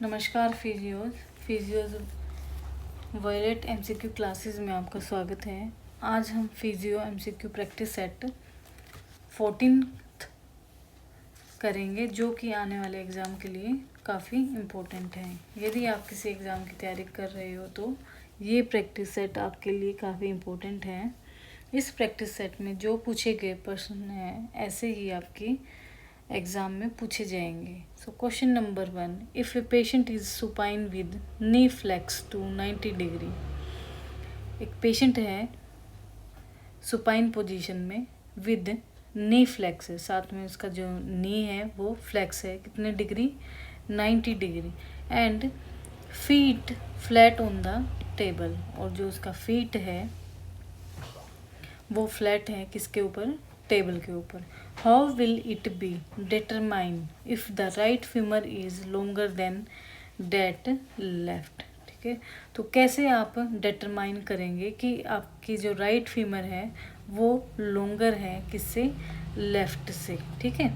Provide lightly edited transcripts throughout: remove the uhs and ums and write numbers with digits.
नमस्कार physios violet MCQ classes में आपका स्वागत है। आज हम फिजियो एमसीक्यू प्रैक्टिस सेट 14 करेंगे, जो कि आने वाले एग्ज़ाम के लिए काफ़ी इम्पोर्टेंट है। यदि आप किसी एग्ज़ाम की तैयारी कर रहे हो तो ये प्रैक्टिस सेट आपके लिए काफ़ी इम्पोर्टेंट है। इस प्रैक्टिस सेट में जो पूछे गए प्रश्न हैं ऐसे ही आपकी एग्ज़ाम में पूछे जाएंगे। So question number 1, if a patient is supine with knee flex to 90 degree. एक पेशेंट है सुपाइन पोजीशन में विद नी फ्लेक्स है, साथ में उसका जो नी है वो फ्लेक्स है, कितने degree, 90 degree, and feet flat on the table, और जो उसका फीट है वो फ्लैट है किसके ऊपर, टेबल के ऊपर। How will it be determine if the right femur is longer than that left. ठीक है, तो कैसे आप डिटरमाइन करेंगे कि आपकी जो राइट फीमर है वो लॉन्गर है किससे, लेफ्ट से। ठीक है,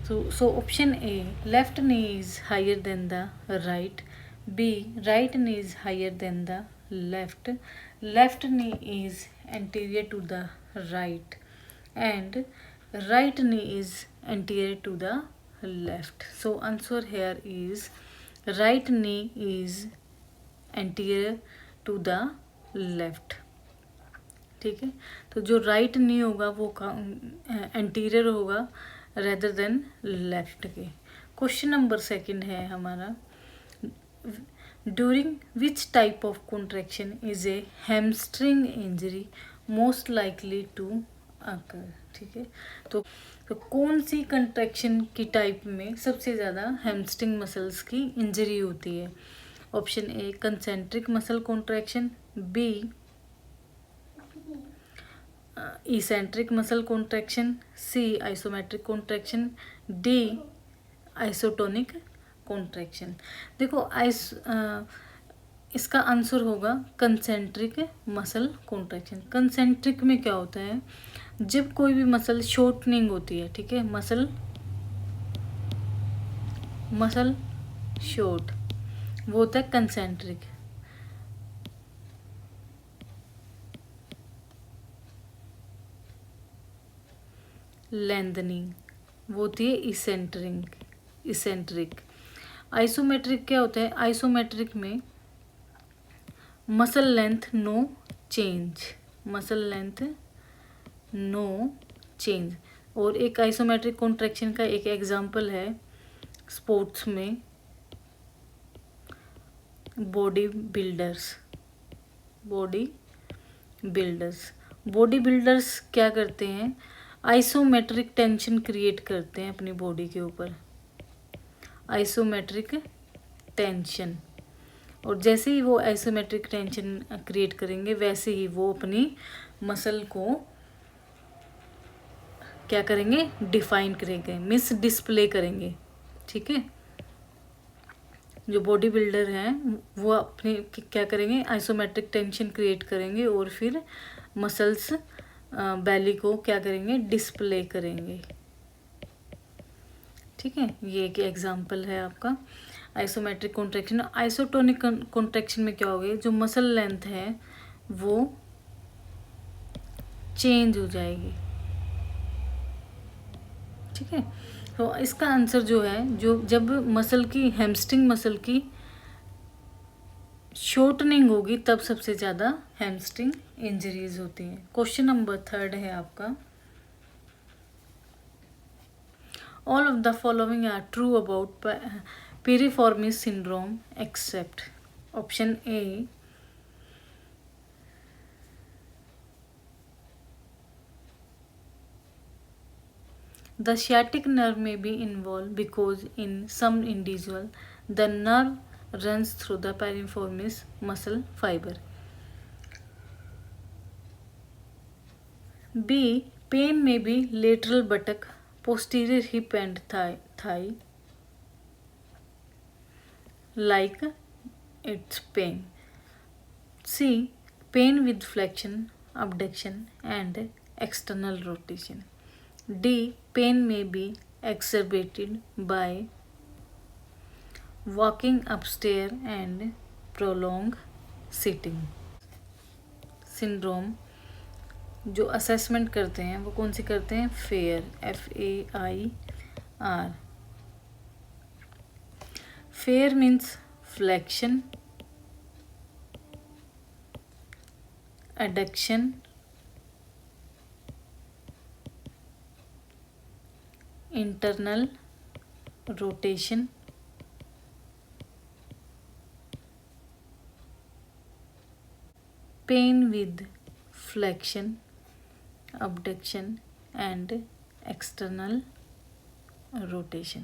so option A, left knee is higher than the right. B, right knee is higher than the left knee is anterior to the right, and right knee is anterior to the left. So answer here is right knee is anterior to the left. ठीक है, तो जो right knee होगा वो anterior होगा rather than left के। Question number 2 है हमारा, during which type of contraction is a hamstring injury most likely to occur. ठीक है, तो कौन सी कंट्रैक्शन की टाइप में सबसे ज़्यादा हैमस्ट्रिंग मसल्स की इंजरी होती है। Option A, concentric muscle contraction. B, eccentric muscle contraction. C, isometric contraction. D, isotonic contraction. देखो इसका आंसर होगा कंसेंट्रिक मसल कॉन्ट्रैक्शन। कंसेंट्रिक में क्या होता है, जब कोई भी मसल शॉर्टनिंग होती है, ठीक है, मसल शॉर्ट, वो होता है कंसेंट्रिक। लेंथनिंग वो होती है इसेंट्रिक। आइसोमेट्रिक क्या होता है, आइसोमेट्रिक में मसल लेंथ नो चेंज। और एक आइसोमेट्रिक कॉन्ट्रैक्शन का एक एग्जांपल है स्पोर्ट्स में बॉडी बिल्डर्स क्या करते हैं, आइसोमेट्रिक टेंशन क्रिएट करते हैं अपनी बॉडी के ऊपर, आइसोमेट्रिक टेंशन। और जैसे ही वो आइसोमेट्रिक टेंशन क्रिएट करेंगे वैसे ही वो अपनी मसल को क्या करेंगे, डिफाइन करेंगे, डिस्प्ले करेंगे। ठीक है, जो बॉडी बिल्डर हैं वो अपने क्या करेंगे, आइसोमेट्रिक टेंशन क्रिएट करेंगे और फिर मसल्स बेली को क्या करेंगे, डिस्प्ले करेंगे। ठीक है, ये एक एग्जांपल है आपका आइसोमेट्रिक कॉन्ट्रैक्शन। आइसोटोनिक कॉन्ट्रैक्शन में क्या हो गया, जो मसल लेंथ है वो चेंज हो जाएगी। ठीक है, तो इसका आंसर जो है, जो जब मसल की हैमस्ट्रिंग मसल की शॉर्टनिंग होगी तब सबसे ज़्यादा हैमस्ट्रिंग इंजरीज होती हैं। क्वेश्चन नंबर 3 है आपका, all of the following are true about piriformis syndrome except option A, the sciatic nerve may be involved because in some individual the nerve runs through the piriformis muscle fiber. B, pain may be lateral buttock, posterior hip and thigh like its pain. C, pain with flexion, abduction and external rotation. D, pain may be exacerbated by walking upstair and prolong sitting syndrome जो assessment करते हैं वो कौन सी करते हैं? Fair, FAIR। Fair means flexion, adduction, internal rotation, pain with flexion, abduction and external rotation।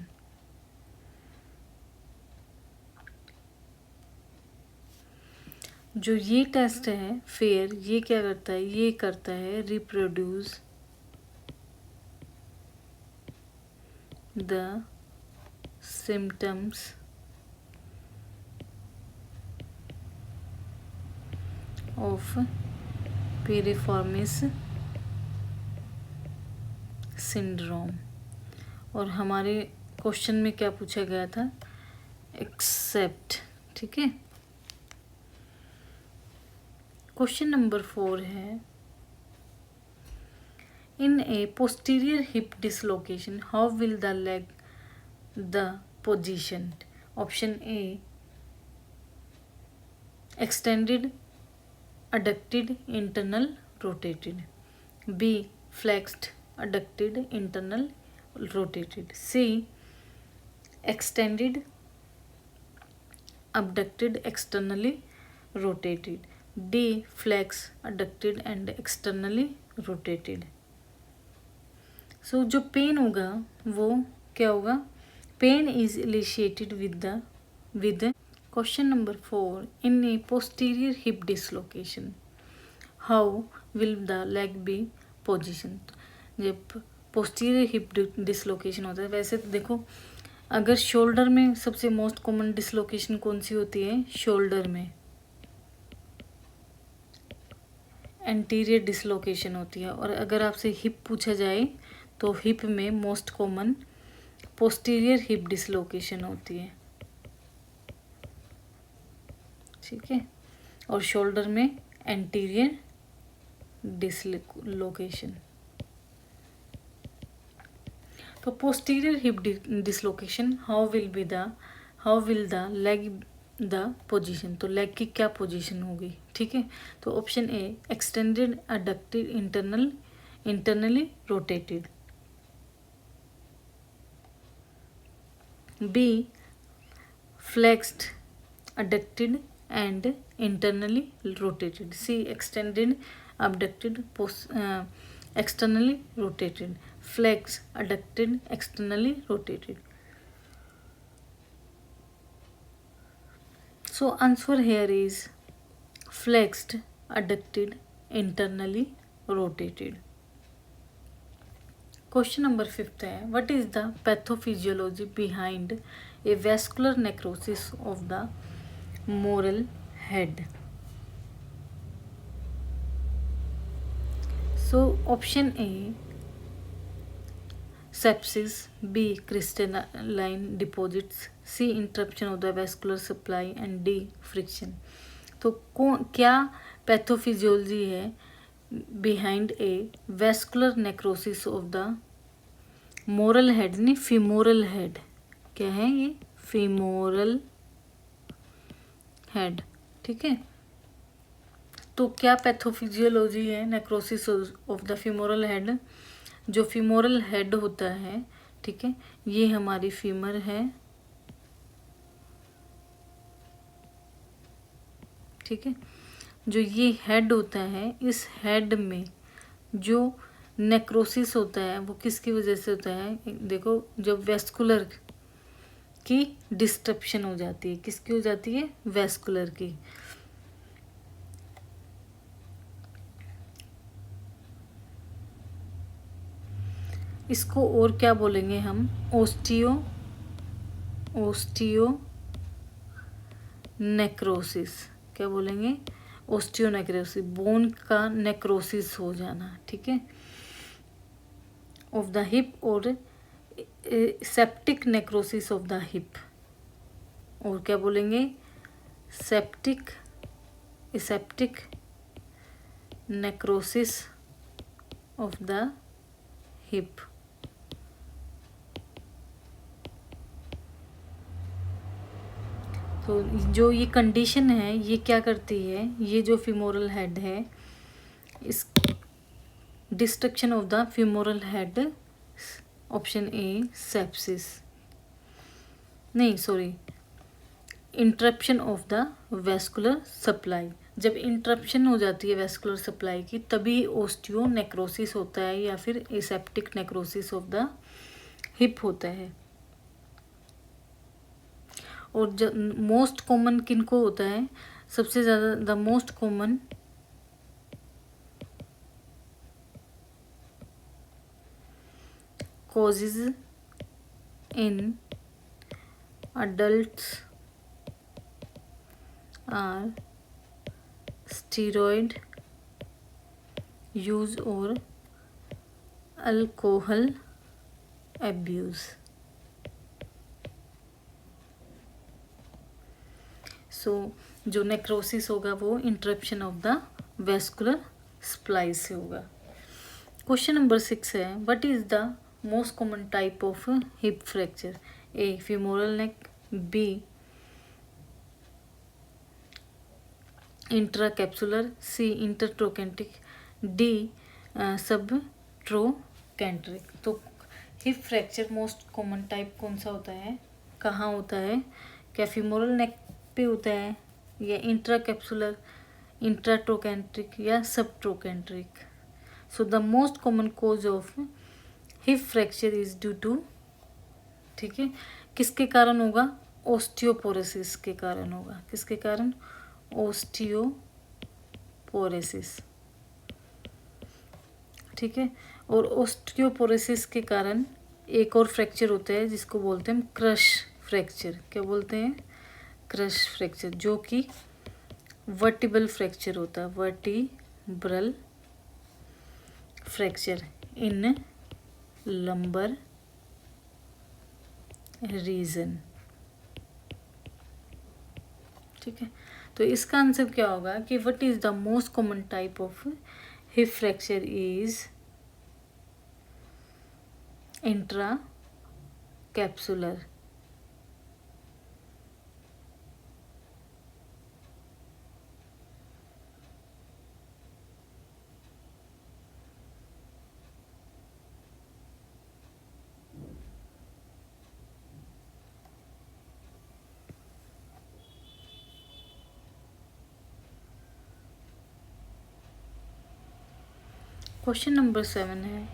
जो ये टेस्ट है फेयर, ये क्या करता है? ये करता है reproduce the symptoms of piriformis syndrome. और हमारे क्वेश्चन में क्या पूछा गया था? एक्सेप्ट। ठीक है, क्वेश्चन नंबर 4 है, in a posterior hip dislocation how will the leg the position? Option A extended, adducted, internal, rotated, B flexed, adducted, internal, rotated, C extended, abducted, externally rotated, D flex, adducted and externally rotated। So जो pain होगा वो क्या होगा? Pain is initiated with Question number 4, in a posterior hip dislocation how will the leg be positioned? जब posterior hip dislocation होता है, वैसे तो देखो अगर शोल्डर में सबसे मोस्ट कॉमन डिसलोकेशन कौन सी होती है? शोल्डर में एंटीरियर डिसलोकेशन होती है, और अगर आपसे हिप पूछा जाए तो हिप में most common posterior hip dislocation होती है। ठीक है, और शोल्डर में एंटीरियर डिसलोकेशन। तो posterior hip dislocation how will the leg the position? तो लेग की क्या पोजीशन होगी? ठीक है, तो option A extended, adducted, internally rotated, B flexed, adducted and internally rotated, C extended, abducted, externally rotated, flex, adducted, externally rotated। So answer here is flexed, adducted, internally rotated। Question number 5 है, what is the pathophysiology behind a vascular necrosis of the moral head? So option A sepsis, B crystalline deposits, C interruption of the vascular supply and D friction। तो क्या pathophysiology है behind a vascular necrosis of the moral head, नहीं femoral head. क्या है ये? Femoral head. ठीक है, तो क्या पैथोफिजियोलॉजी है necrosis of the femoral head? जो फीमोरल हेड होता है, ठीक है, ये हमारी फीमर है। ठीक है, जो ये हेड होता है, इस हेड में जो नेक्रोसिस होता है वो किसकी वजह से होता है? देखो, जब वेस्कुलर की डिस्ट्रप्शन हो जाती है, किसकी हो जाती है? वेस्कुलर की। इसको और क्या बोलेंगे हम? Osteo necrosis. क्या बोलेंगे? ओस्टियो नेक्रोसिस, बोन का नेक्रोसिस हो जाना। ठीक है, ऑफ द हिप, और septic necrosis of the hip. और क्या बोलेंगे, septic aseptic necrosis of the hip. तो जो ये कंडीशन है ये क्या करती है, ये जो फीमोरल हेड है, is destruction of the femoral head, option A sepsis, नहीं sorry, interruption of the vascular supply. जब इंटरप्शन हो जाती है वेस्कुलर सप्लाई की तभी ओस्टियो नेक्रोसिस होता है या फिर aseptic necrosis of the hip होता है। और मोस्ट कॉमन किनको होता है, सबसे ज़्यादा the most common causes in adults are steroid use or alcohol abuse। So जो नेक्रोसिस होगा वो interruption of the vascular supply से होगा। क्वेश्चन नंबर 6 है, what is the most common type of hip fracture? A femoral neck, B intracapsular, C intertrochanteric, D subtrochanteric. तो hip fracture most common type कौन सा होता है, कहाँ होता है, क्या फीमोरल नेक पे होता है या इंट्राकैप्सुलर, इंट्राट्रोकेंट्रिक या subtrochanteric? So the most common cause of hip fracture is due to, ठीक है, किसके कारण होगा, ओस्टियोपोरोसिस के कारण होगा। किसके कारण, ओस्टियोपोरोसिस, ठीक है। और ओस्टियोपोरोसिस के कारण एक और फ्रैक्चर होता है जिसको बोलते हैं क्रश फ्रैक्चर। क्या बोलते हैं, क्रश फ्रैक्चर, जो कि वर्टिबल फ्रैक्चर होता है, वर्टिब्रल फ्रैक्चर इन लंबर रीजन, ठीक है। तो इसका आंसर क्या होगा कि what is the most common type of hip fracture is intra capsular. Question number 7 है,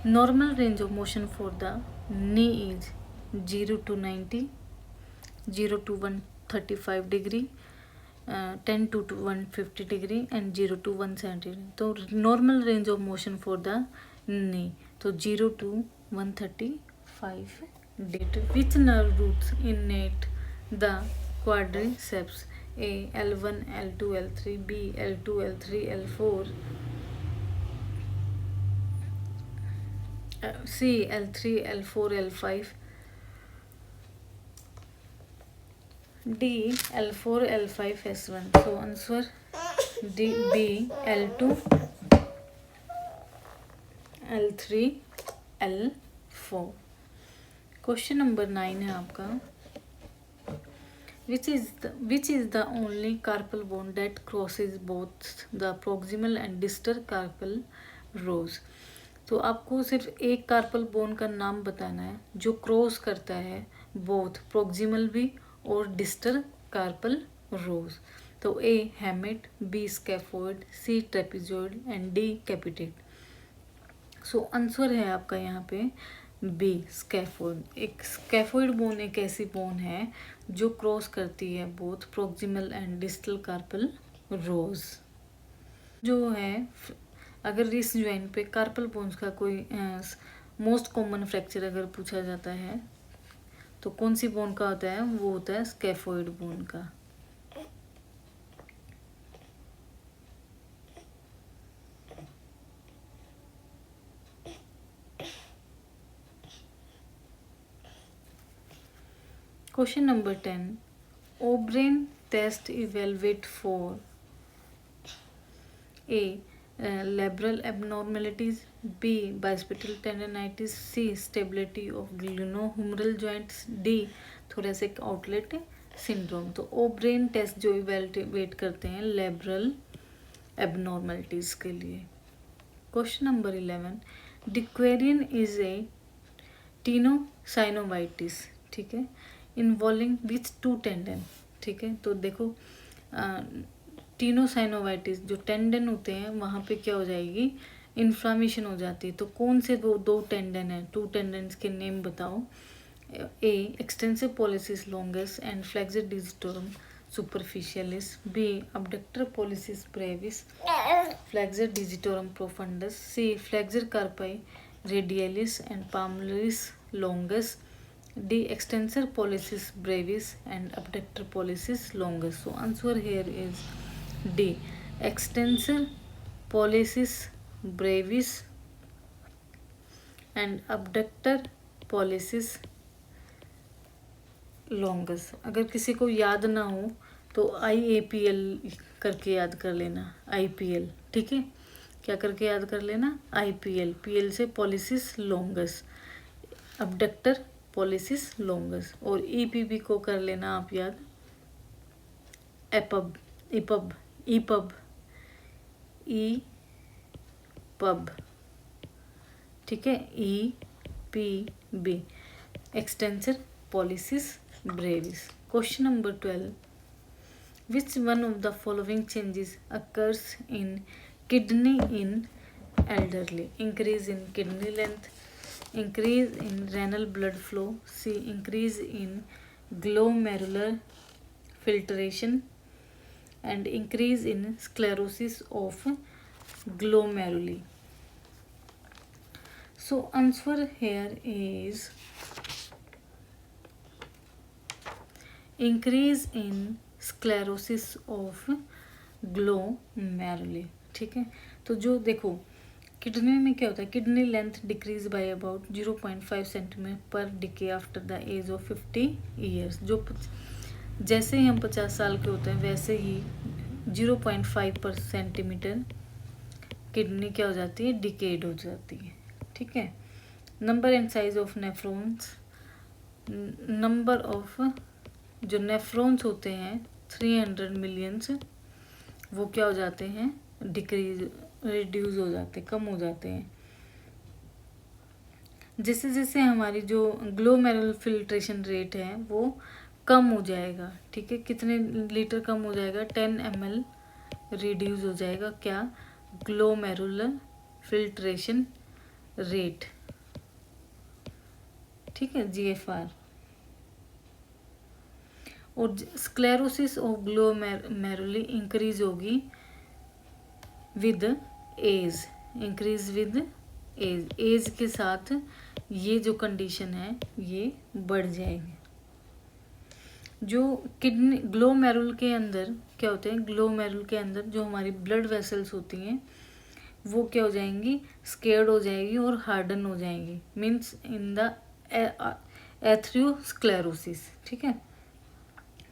normal range of motion for the knee is 0 to 90, 0 to 135 degree, 10 to 150 degree and 0 to 170। तो normal range of motion for the knee, तो 0 to 135 degree. Which nerve roots innate the quadriceps? A L1, L2, L3, B L2, L3, L4, C L3, L4, L5, D L4, L5, S1। So answer D, B L2, L3, L4। Question number 9 है आपका, which is the only carpal bone that crosses both the proximal and distal carpal rows? तो आपको सिर्फ एक carpal bone का नाम बताना है जो क्रॉस करता है बोथ प्रोक्सिमल भी और डिस्टल कार्पल रोज। तो A hamate, B scaphoid, C trapezoid and D capitate. So answer है आपका यहाँ पे बी स्कैफोइड। एक स्कैफोइड बोन एक ऐसी बोन है जो क्रॉस करती है both proximal and distal carpal rows. जो है अगर रिस्ट ज्वाइंट पे कार्पल बोन्स का कोई मोस्ट कॉमन फ्रैक्चर अगर पूछा जाता है तो कौन सी बोन का होता है, वो होता है स्कैफोइड बोन का। Question number 10, O'Brien test evaluate for A. Labral abnormalities, B. Bicipital tendinitis, C. Stability of glenohumeral joints, D. Thoracic outlet syndrome. तो ओब्रेन टेस्ट जो इवेलुएट करते हैं लेब्रल एबनॉर्मलिटीज के लिए. Question number 11. De Quervain is a tenosynovitis, ठीक है, involving with to tendon. ठीक है, तो देखो टीनोसाइनोवाइटिस जो टेंडन होते हैं वहाँ पे क्या हो जाएगी, इन्फ्लामेशन हो जाती है. तो कौन से वो दो टेंडन हैं, टू टेंडन्स के नेम बताओ. A. Extensor pollicis longus and flexor digitorum superficialis. B. Abductor pollicis brevis flexor digitorum profundus. C. Flexor carpi radialis and palmaris longus. D. Extensor pollicis brevis and abductor pollicis longus. So answer here is D. Extensor pollicis brevis and abductor pollicis longus. अगर किसी को याद ना हो तो IAPL करके याद कर लेना. IPL, ठीक है, क्या करके याद कर लेना, IPL. PL से pollicis longus, abductor pollicis longus. और ईपीबी को कर लेना आप याद, एपब, ईपब, ईपब, ईपब, ठीक है, EPB, extensor pollicis Brevis. Question number 12. Which one of the following changes occurs in kidney in elderly. Increase in kidney length, increase in renal blood flow, C. increase in glomerular filtration, and increase in sclerosis of glomeruli. So answer here is increase in sclerosis of glomeruli. ठीक है, तो जो देखो kidney में क्या होता है, kidney length decrease by about 0.5 centimetre per decade after the age of 50 years. जो जैसे ही हम 50 साल के होते हैं वैसे ही 0.5 पर सेंटीमीटर किडनी क्या हो जाती है, डिकेड हो जाती है. ठीक है. Number and size of nephrons, number of जो नेफ्रॉन्स होते हैं 300 मिलियंस, वो क्या हो जाते हैं, डिक्रीज, रिड्यूस हो जाते, कम हो जाते हैं. जैसे जैसे हमारी जो ग्लोमेरुलर फिल्ट्रेशन रेट है वो कम हो जाएगा. ठीक है, कितने लीटर कम हो जाएगा, 10 ml रिड्यूस हो जाएगा. क्या, ग्लोमेरुलर फिल्ट्रेशन रेट. ठीक है, GFR. और स्क्लेरोसिस ऑफ ग्लोमेरुली इंक्रीज होगी with age, increase with age. Age के साथ ये जो कंडीशन है ये बढ़ जाएगी. जो किडनी ग्लोमेरुल के अंदर क्या होते हैं, ग्लोमेरुल के अंदर जो हमारी ब्लड वेसल्स होती हैं वो क्या हो जाएंगी, स्केर्ड हो जाएगी और हार्डन हो जाएंगी, मीन्स इन द एथ्रोस्क्लेरोसिस. ठीक है,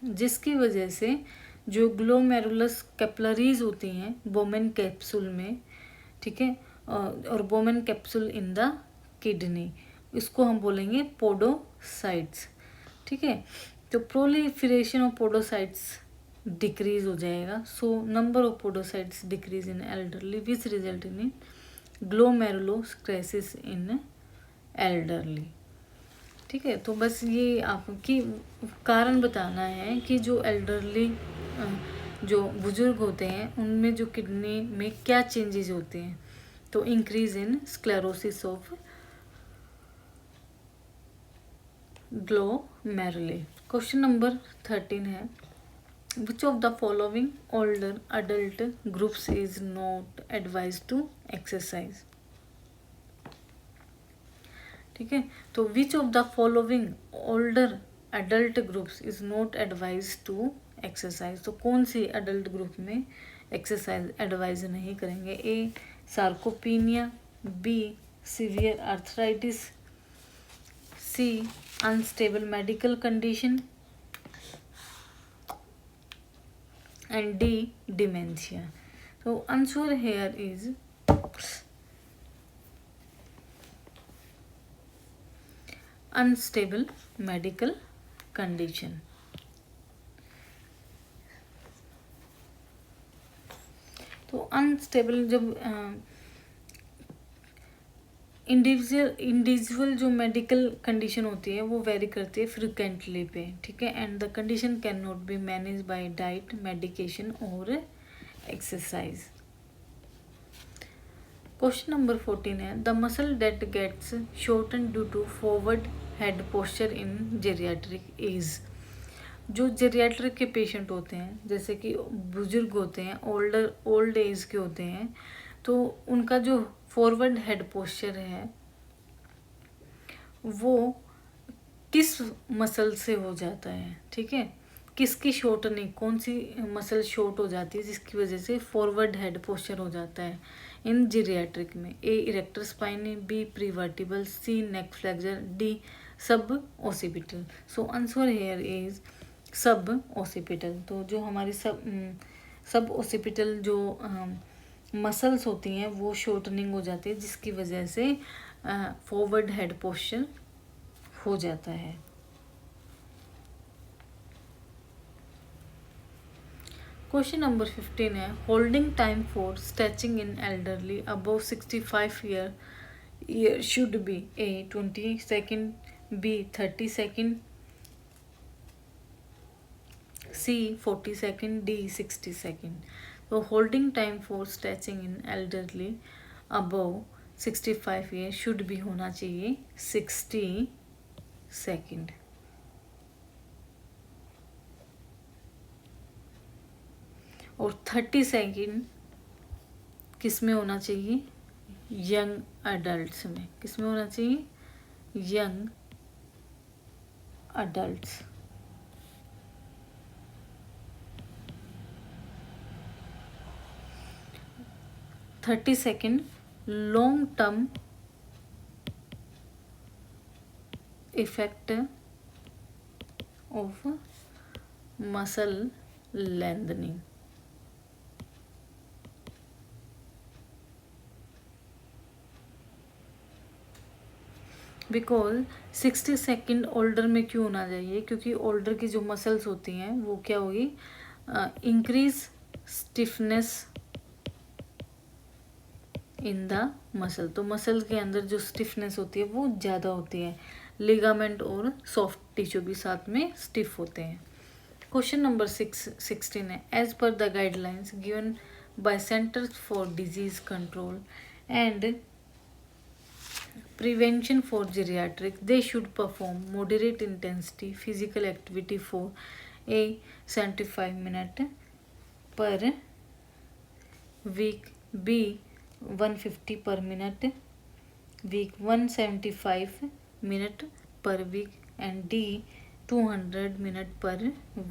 जिसकी वजह से जो ग्लोमेरुलस कैपिलरीज होती हैं बोमेन कैप्सूल में, ठीक है, और Bowman capsule in the kidney, इसको हम बोलेंगे पोडोसाइट्स. ठीक है, तो प्रोलिफरेशन ऑफ पोडोसाइट्स डिक्रीज हो जाएगा. So number of podocytes decrease in elderly which result in glomerulosclerosis in elderly. ठीक है, तो बस ये आपकी कारण बताना है कि जो एल्डरली जो बुजुर्ग होते हैं उनमें जो किडनी में क्या चेंजेस होते हैं. तो increase in sclerosis of glomeruli. Question number 13 है, which of the following older adult groups is not advise to exercise. ठीक है, तो which of the following older adult groups is not advise to exercise. तो कौन सी adult group में exercise advise नहीं करेंगे. A. Sarcopenia, B. Severe arthritis, C. Unstable medical condition, and D, dementia. So answer here is unstable medical condition. तो unstable जब individual जो medical condition होती है वो वेरी करती है फ्रिक्वेंटली पे, ठीक है, and the condition can not be manage by diet, medication और एक्सरसाइज. क्वेश्चन नंबर 14 है the muscle that gets shorten due to forward head posture in geriatric age. जो जेरियाट्रिक के पेशेंट होते हैं, जैसे कि बुजुर्ग होते हैं, ओल्ड एज के होते हैं, तो उनका जो फॉरवर्ड हेड पोस्चर है वो किस मसल से हो जाता है, ठीक है, किसकी शॉर्टनिंग, कौन सी मसल शॉर्ट हो जाती है जिसकी वजह से फॉरवर्ड हेड पोस्चर हो जाता है इन जेरियाट्रिक में. ए इरेक्टर स्पाइन, बी प्रीवर्टिबल, सी नेक फ्लेक्सर, डी सब occipital. So answer here is सब ओसिपिटल. तो जो हमारी सब ओसिपिटल जो मसल्स होती हैं वो शॉर्टनिंग हो जाती है जिसकी वजह से फॉरवर्ड हेड पोस्चर हो जाता है. क्वेश्चन नंबर 15 है holding time for stretching in elderly above 65 year should be A 20 second, B 30 second, C 40 second, D 60 second. तो holding time for stretching in elderly above 65 year should भी होना चाहिए 60 second. और 30 second किस में होना चाहिए, यंग अडल्ट्स में. किस में होना चाहिए, young adults. 30 second long term effect of muscle lengthening. Because 60 second older में क्यों होना चाहिए, क्योंकि ओल्डर की जो मसल्स होती हैं वो क्या होगी, increase stiffness in the muscle. तो मसल के अंदर जो स्टिफनेस होती है वो ज़्यादा होती है, लिगामेंट और सॉफ्ट टिश्यू भी साथ में स्टिफ होते हैं. क्वेश्चन नंबर 16 है एज पर the guidelines given by centers for disease control and prevention for geriatric, they should perform moderate intensity physical activity for a 75 minute per week, B 150 per minute week, 175 minute per week and D 200 minute per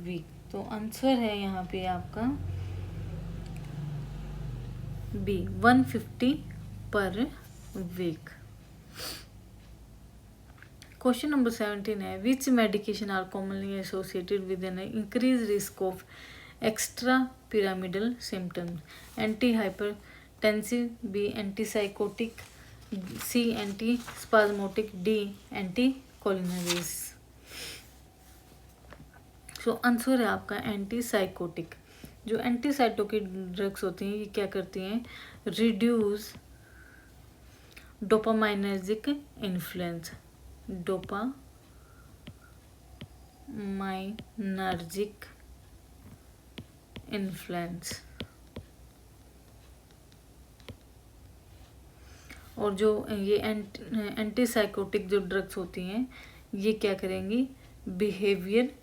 week. तो answer है यहाँ पे आपका B 150 पर week. Question number 17 है which medication are commonly associated with an increase risk of extrapyramidal symptoms, antihypertensive, B antipsychotic, C antispasmodic, D anticholinergics. So answer है आपका antipsychotic. जो antipsychotic drugs होती हैं ये क्या करती हैं, reduce dopaminergic influence, dopaminergic influence. और जो ये एंटी साइकोटिक जो ड्रग्स होती हैं ये क्या करेंगी, behaviour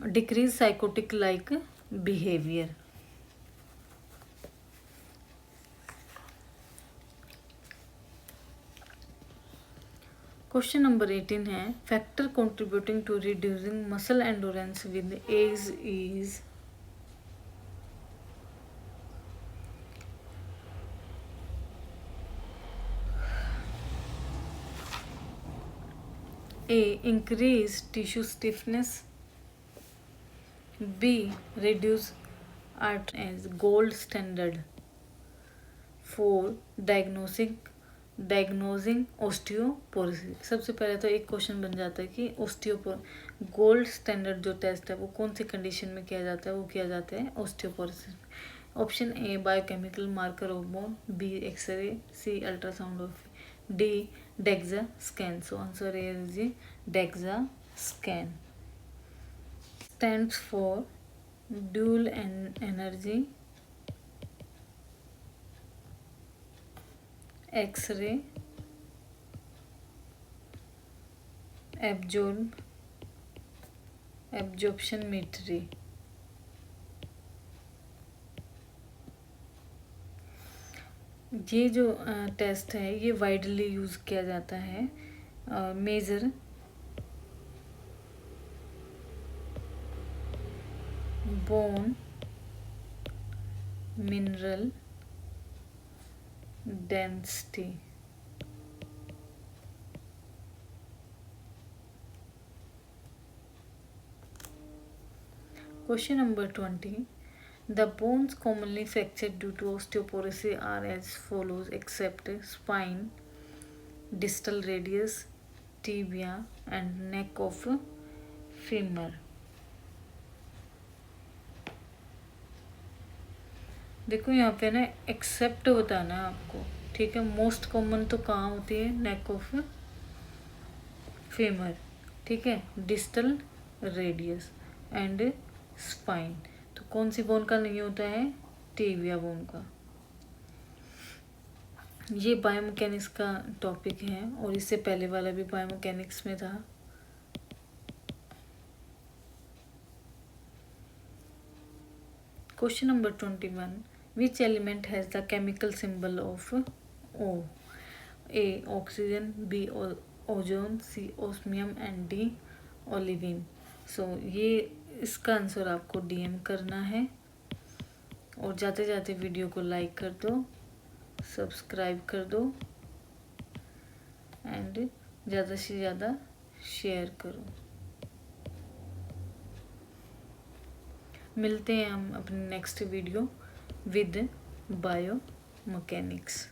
decrease psychotic like behaviour. Question number 18 है factor contributing to reducing muscle endurance with age is a increase tissue stiffness, B reduce art age gold standard. 4 diagnosing osteoporosis. सबसे पहले तो एक क्वेश्चन बन जाता है कि गोल्ड स्टैंडर्ड जो टेस्ट है वो कौन सी कंडीशन में किया जाता है, वो किया जाता है osteoporosis. Option A biochemical marker of bone, B x ray, C ultrasound of, D DEXA scan. So answer A is DEXA scan. Stands for dual energy x ray absorptiometry. ये जो टेस्ट है ये वाइडली यूज़ किया जाता है major bone mineral density. Question number 20. The bones commonly fractured due to osteoporosis are as follows except spine, distal radius, tibia and neck of femur. देखो यहाँ पे ना एक्सेप्ट बताना है आपको, ठीक है। मोस्ट कॉमन तो कहाँ होती है, नेक ऑफ फेमर, ठीक है, डिस्टल रेडियस एंड स्पाइन। तो कौन सी बोन का नहीं होता है, टिबिया बोन का। ये बायोमैकेनिक्स का टॉपिक है और इससे पहले वाला भी बायोमैकेनिक्स में था। Question number 21. Which element has the chemical symbol of O? A oxygen, B ozone, C osmium and D olivine. So ये इसका आंसर आपको डीएम करना है और जाते जाते वीडियो को लाइक कर दो, सब्सक्राइब कर दो एंड ज़्यादा से ज़्यादा शेयर करो। मिलते हैं हम अपने next video with bio mechanics.